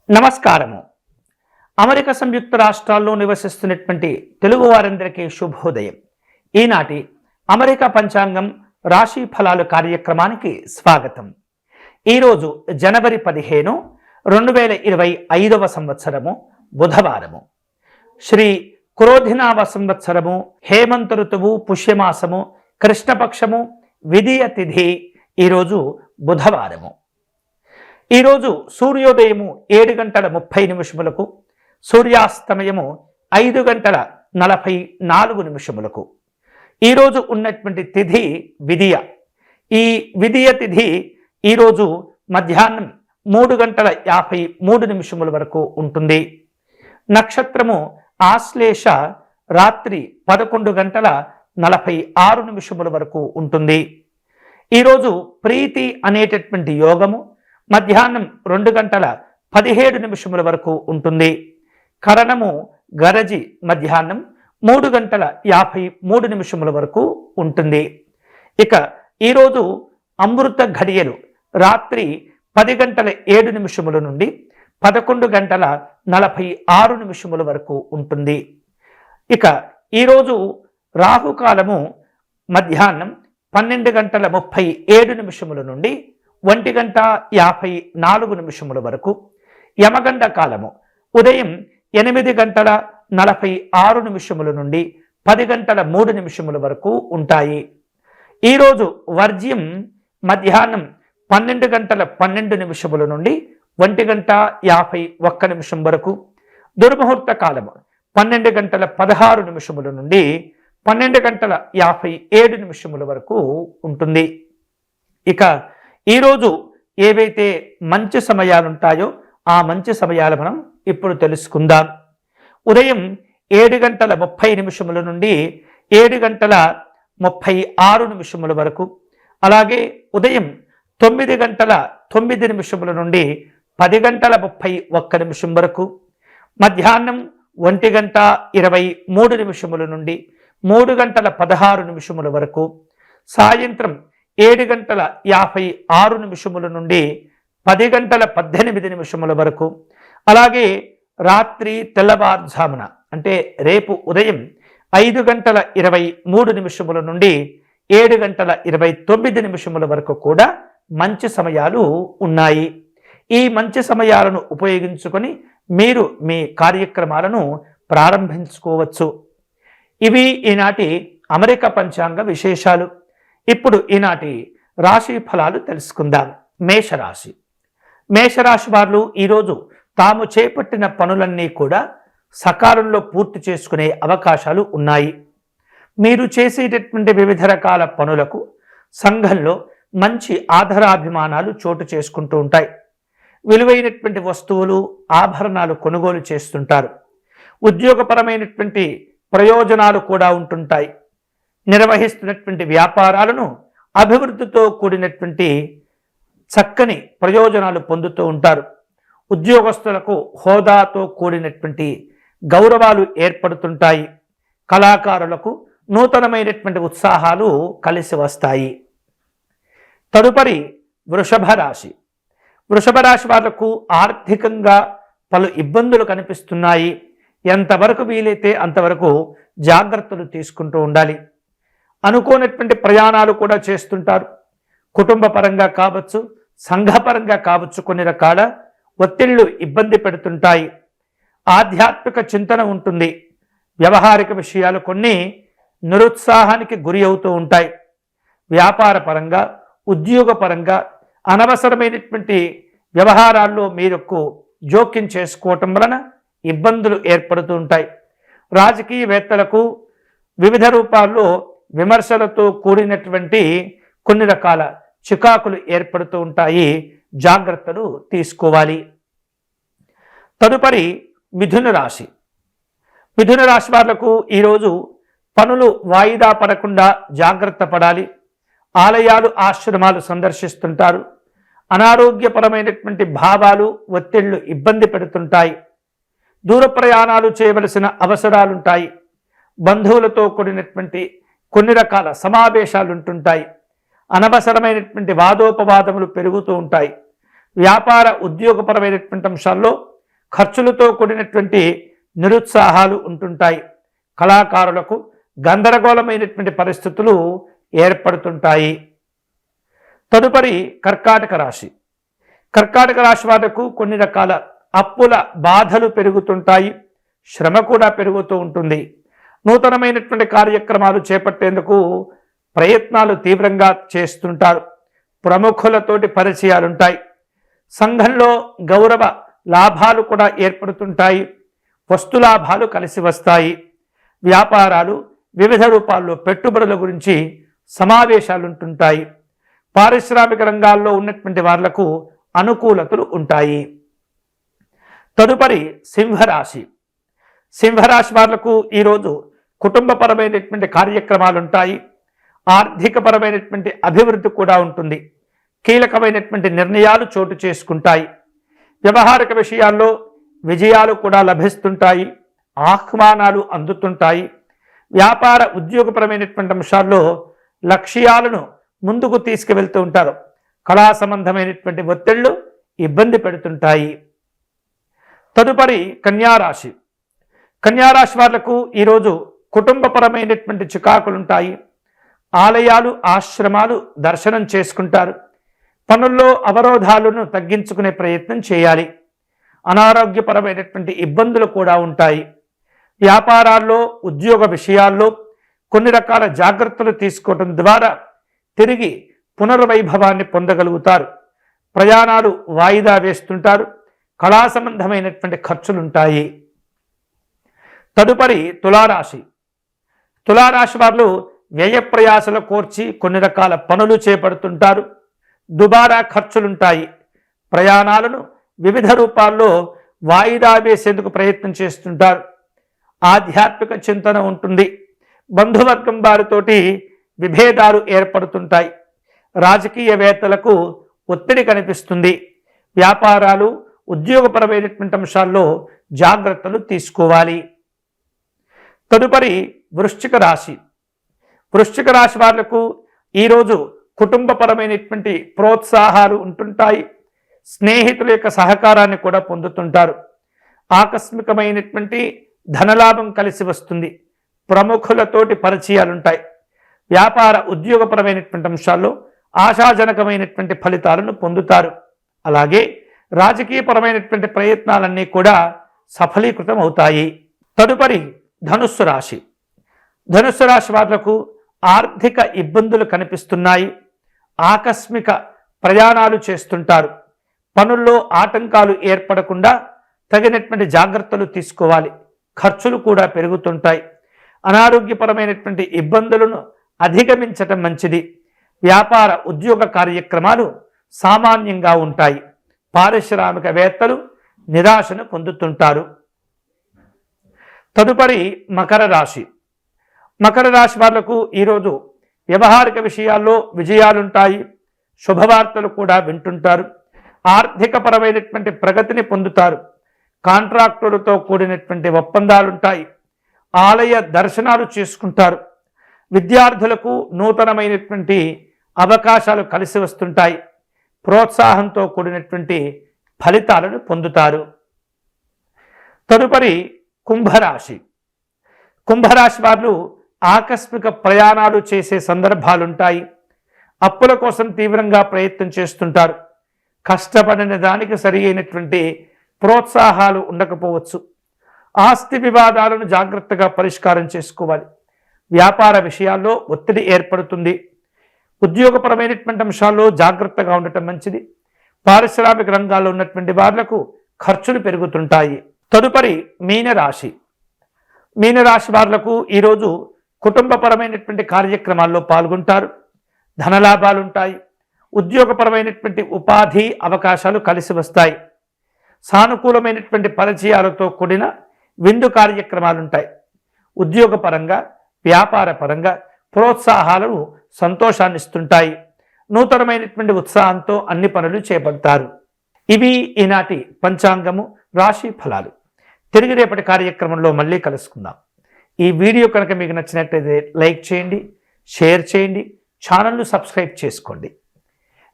నమస్కారము. అమెరికా సంయుక్త రాష్ట్రాల్లో నివసిస్తున్నటువంటి తెలుగు వారందరికీ శుభోదయం. ఈనాటి అమెరికా పంచాంగం రాశి ఫలాలు కార్యక్రమానికి స్వాగతం. ఈరోజు జనవరి 15, 2025 సంవత్సరము బుధవారము. శ్రీ క్రోధినామ సంవత్సరము, హేమంత ఋతువు, పుష్యమాసము, కృష్ణపక్షము, విధియ తిథి ఈరోజు బుధవారము. ఈరోజు సూర్యోదయము 7:30 సూర్యాస్తమయము 5:44. ఈరోజు ఉన్నటువంటి తిథి విధియ. ఈ విధియ తిథి ఈరోజు మధ్యాహ్నం 3:53 వరకు ఉంటుంది. నక్షత్రము ఆశ్లేష రాత్రి 11:46 వరకు ఉంటుంది. ఈరోజు ప్రీతి అనేటటువంటి యోగము మధ్యాహ్నం 2:17 వరకు ఉంటుంది. కరణము గరజి మధ్యాహ్నం 3:53 వరకు ఉంటుంది. ఇక ఈరోజు అమృత ఘడియలు రాత్రి 10:07 నుండి 11:46 వరకు ఉంటుంది. ఇక ఈరోజు రాహుకాలము మధ్యాహ్నం 12:37 నుండి 1:54 వరకు. యమగండ కాలము ఉదయం 8:46 నుండి 10:03 వరకు ఉంటాయి. ఈరోజు వర్జ్యం మధ్యాహ్నం 12:12 నుండి 1:51 వరకు. దుర్ముహూర్త కాలము 12:16 నుండి 12:57 వరకు ఉంటుంది. ఇక ఈరోజు ఏవైతే మంచి సమయాలుంటాయో ఆ మంచి సమయాలు మనం ఇప్పుడు తెలుసుకుందాం. ఉదయం 7:30 నుండి 7:36 వరకు. అలాగే ఉదయం 9:09 నుండి 10:31 వరకు. మధ్యాహ్నం 1:23 నుండి 3:16 వరకు. సాయంత్రం 7:56 నుండి 10:18 వరకు. అలాగే రాత్రి తెల్లవారుజామున అంటే రేపు ఉదయం 5:23 నుండి 7:29 వరకు కూడా మంచి సమయాలు ఉన్నాయి. ఈ మంచి సమయాలను ఉపయోగించుకొని మీరు మీ కార్యక్రమాలను ప్రారంభించుకోవచ్చు. ఇవి ఈనాటి అమెరికా పంచాంగ విశేషాలు. ఇప్పుడు ఈనాటి రాశి ఫలాలు తెలుసుకుందాం. మేషరాశి. మేషరాశి వారు ఈరోజు తాము చేపట్టిన పనులన్నీ కూడా సకాలంలో పూర్తి చేసుకునే అవకాశాలు ఉన్నాయి. మీరు చేసేటటువంటి వివిధ రకాల పనులకు సంఘంలో మంచి ఆదరాభిమానాలు చోటు చేసుకుంటూ ఉంటాయి. విలువైనటువంటి వస్తువులు, ఆభరణాలు కొనుగోలు చేస్తుంటారు. ఉద్యోగపరమైనటువంటి ప్రయోజనాలు కూడా ఉంటుంటాయి. నిర్వహిస్తున్నటువంటి వ్యాపారాలను అభివృద్ధితో కూడినటువంటి చక్కని ప్రయోజనాలు పొందుతూ ఉంటారు. ఉద్యోగస్తులకు హోదాతో కూడినటువంటి గౌరవాలు ఏర్పడుతుంటాయి. కళాకారులకు నూతనమైనటువంటి ఉత్సాహాలు కలిసి వస్తాయి. తదుపరి వృషభ రాశి. వృషభ రాశి వాళ్లకు ఆర్థికంగా పలు ఇబ్బందులు కనిపిస్తున్నాయి. ఎంతవరకు వీలైతే అంతవరకు జాగ్రత్తలు తీసుకుంటూ ఉండాలి. అనుకోనటువంటి ప్రయాణాలు కూడా చేస్తుంటారు. కుటుంబ పరంగా కావచ్చు, సంఘపరంగా కావచ్చు, కొన్ని రకాల ఒత్తిళ్లు ఇబ్బంది పెడుతుంటాయి. ఆధ్యాత్మిక చింతన ఉంటుంది. వ్యవహారిక విషయాలు కొన్ని నిరుత్సాహానికి గురి అవుతూ ఉంటాయి. వ్యాపార పరంగా, ఉద్యోగ పరంగా అనవసరమైనటువంటి వ్యవహారాల్లో మీరు జోక్యం చేసుకోవటం వలన ఇబ్బందులు ఏర్పడుతూ ఉంటాయి. రాజకీయవేత్తలకు వివిధ రూపాల్లో విమర్శలతో కూడినటువంటి కొన్ని రకాల చికాకులు ఏర్పడుతూ ఉంటాయి. జాగ్రత్తలు తీసుకోవాలి. తదుపరి మిథున రాశి. మిథున రాశి వాళ్లకు ఈరోజు పనులు వాయిదా పడకుండా జాగ్రత్త పడాలి. ఆలయాలు, ఆశ్రమాలు సందర్శిస్తుంటారు. అనారోగ్యపరమైనటువంటి భావాలు, ఒత్తిళ్లు ఇబ్బంది పెడుతుంటాయి. దూర ప్రయాణాలు చేయవలసిన అవసరాలుంటాయి. బంధువులతో కూడినటువంటి కొన్ని రకాల సమావేశాలు ఉంటుంటాయి. అనవసరమైనటువంటి వాదోపవాదములు పెరుగుతూ ఉంటాయి. వ్యాపార ఉద్యోగపరమైనటువంటి అంశాల్లో ఖర్చులతో కూడినటువంటి నిరుత్సాహాలు ఉంటుంటాయి. కళాకారులకు గందరగోళమైనటువంటి పరిస్థితులు ఏర్పడుతుంటాయి. తదుపరి కర్కాటక రాశి. కర్కాటక రాశి వాళ్లకు కొన్ని రకాల అప్పుల బాధలు పెరుగుతుంటాయి. శ్రమ కూడా పెరుగుతూ ఉంటుంది. నూతనమైనటువంటి కార్యక్రమాలు చేపట్టేందుకు ప్రయత్నాలు తీవ్రంగా చేస్తుంటారు. ప్రముఖులతోటి పరిచయాలుంటాయి. సంఘంలో గౌరవ లాభాలు కూడా ఏర్పడుతుంటాయి. వస్తులాభాలు కలిసి వస్తాయి. వ్యాపారాలు వివిధ రూపాల్లో పెట్టుబడుల గురించి సమావేశాలు ఉంటుంటాయి. పారిశ్రామిక రంగాల్లో ఉన్నటువంటి వాళ్లకు అనుకూలతలు ఉంటాయి. తదుపరి సింహరాశి. సింహరాశి వాళ్లకు ఈరోజు కుటుంబపరమైనటువంటి కార్యక్రమాలు ఉంటాయి. ఆర్థికపరమైనటువంటి అభివృద్ధి కూడా ఉంటుంది. కీలకమైనటువంటి నిర్ణయాలు చోటు చేసుకుంటాయి. వ్యవహారిక విషయాల్లో విజయాలు కూడా లభిస్తుంటాయి. ఆహ్వానాలు అందుతుంటాయి. వ్యాపార ఉద్యోగపరమైనటువంటి అంశాల్లో లక్ష్యాలను ముందుకు తీసుకువెళ్తూ ఉంటారు. కళా సంబంధమైనటువంటి ఒత్తిళ్లు ఇబ్బంది పెడుతుంటాయి. తదుపరి కన్యారాశి. కన్యారాశి వాళ్లకు ఈరోజు కుటుంబపరమైనటువంటి చికాకులుంటాయి. ఆలయాలు ఆశ్రమాలు దర్శనం చేసుకుంటారు. పనుల్లో అవరోధాలను తగ్గించుకునే ప్రయత్నం చేయాలి. అనారోగ్యపరమైనటువంటి ఇబ్బందులు కూడా ఉంటాయి. వ్యాపారాల్లో ఉద్యోగ విషయాల్లో కొన్ని రకాల జాగ్రత్తలు తీసుకోవడం ద్వారా తిరిగి పునర్వైభవాన్ని పొందగలుగుతారు. ప్రయాణాలు వాయిదా వేస్తుంటారు. కళా సంబంధమైనటువంటి ఖర్చులుంటాయి. తదుపరి తులారాశి. తులారాశి వారు వ్యయ ప్రయాసలు కోర్చి కొన్ని రకాల పనులు చేపడుతుంటారు. దుబారా ఖర్చులుంటాయి. ప్రయాణాలను వివిధ రూపాల్లో వాయిదా వేసేందుకు ప్రయత్నం చేస్తుంటారు. ఆధ్యాత్మిక చింతన ఉంటుంది. బంధువర్గం వారితోటి విభేదాలు ఏర్పడుతుంటాయి. రాజకీయవేత్తలకు ఒత్తిడి కనిపిస్తుంది. వ్యాపారాలు ఉద్యోగపరమైనటువంటి అంశాల్లో జాగ్రత్తలు తీసుకోవాలి. తదుపరి వృశ్చిక రాశి. వృశ్చిక రాశి వాళ్లకు ఈరోజు కుటుంబపరమైనటువంటి ప్రోత్సాహాలు ఉంటుంటాయి. స్నేహితుల యొక్క సహకారాన్ని కూడా పొందుతుంటారు. ఆకస్మికమైనటువంటి ధనలాభం కలిసి వస్తుంది. ప్రముఖులతోటి పరిచయాలుంటాయి. వ్యాపార ఉద్యోగపరమైనటువంటి అంశాల్లో ఆశాజనకమైనటువంటి ఫలితాలను పొందుతారు. అలాగే రాజకీయపరమైనటువంటి ప్రయత్నాలన్నీ కూడా సఫలీకృతం అవుతాయి. తదుపరి ధనుస్సు రాశి. ధనుస్సు రాశి వాళ్లకు ఆర్థిక ఇబ్బందులు కనిపిస్తున్నాయి. ఆకస్మిక ప్రయాణాలు చేస్తుంటారు. పనుల్లో ఆటంకాలు ఏర్పడకుండా తగినటువంటి జాగ్రత్తలు తీసుకోవాలి. ఖర్చులు కూడా పెరుగుతుంటాయి. అనారోగ్యపరమైనటువంటి ఇబ్బందులను అధిగమించటం మంచిది. వ్యాపార ఉద్యోగ కార్యక్రమాలు సామాన్యంగా ఉంటాయి. పారిశ్రామికవేత్తలు నిరాశను పొందుతుంటారు. తదుపరి మకర రాశి. మకర రాశి వాళ్లకు ఈరోజు వ్యవహారిక విషయాల్లో విజయాలుంటాయి. శుభవార్తలు కూడా వింటుంటారు. ఆర్థికపరమైనటువంటి ప్రగతిని పొందుతారు. కాంట్రాక్టులతో కూడినటువంటి ఒప్పందాలుంటాయి. ఆలయ దర్శనాలు చేసుకుంటారు. విద్యార్థులకు నూతనమైనటువంటి అవకాశాలు కలిసి వస్తుంటాయి. ప్రోత్సాహంతో కూడినటువంటి ఫలితాలను పొందుతారు. తదుపరి కుంభరాశి. కుంభరాశి వారు ఆకస్మిక ప్రయాణాలు చేసే సందర్భాలుంటాయి. అప్పుల కోసం తీవ్రంగా ప్రయత్నం చేస్తుంటారు. కష్టపడిన దానికి సరి అయినటువంటి ప్రోత్సాహాలు ఉండకపోవచ్చు. ఆస్తి వివాదాలను జాగ్రత్తగా పరిష్కారం చేసుకోవాలి. వ్యాపార విషయాల్లో ఒత్తిడి ఏర్పడుతుంది. ఉద్యోగపరమైనటువంటి అంశాల్లో జాగ్రత్తగా ఉండటం మంచిది. పారిశ్రామిక రంగాల్లో ఉన్నటువంటి వాళ్లకు ఖర్చులు పెరుగుతుంటాయి. తదుపరి మీనరాశి. మీనరాశి వాళ్లకు ఈరోజు కుటుంబపరమైనటువంటి కార్యక్రమాల్లో పాల్గొంటారు. ధనలాభాలుంటాయి. ఉద్యోగపరమైనటువంటి ఉపాధి అవకాశాలు కలిసి వస్తాయి. సానుకూలమైనటువంటి పరిచయాలతో కూడిన విందు కార్యక్రమాలుంటాయి. ఉద్యోగపరంగా వ్యాపార పరంగా ప్రోత్సాహాలను సంతోషాన్నిస్తుంటాయి. నూతనమైనటువంటి ఉత్సాహంతో అన్ని పనులు చేపడతారు. ఇవి ఈనాటి పంచాంగము రాశి ఫలాలు. తిరిగి రేపటి కార్యక్రమంలో మళ్ళీ కలుసుకుందాం. ఈ వీడియో కనుక మీకు నచ్చినట్లయితే లైక్ చేయండి, షేర్ చేయండి, ఛానల్ను సబ్స్క్రైబ్ చేసుకోండి.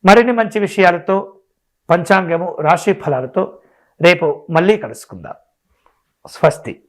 మరిన్ని మంచి విషయాలతో పంచాంగము రాశి ఫలాలతో రేపు మళ్ళీ కలుసుకుందాం. స్వస్తి.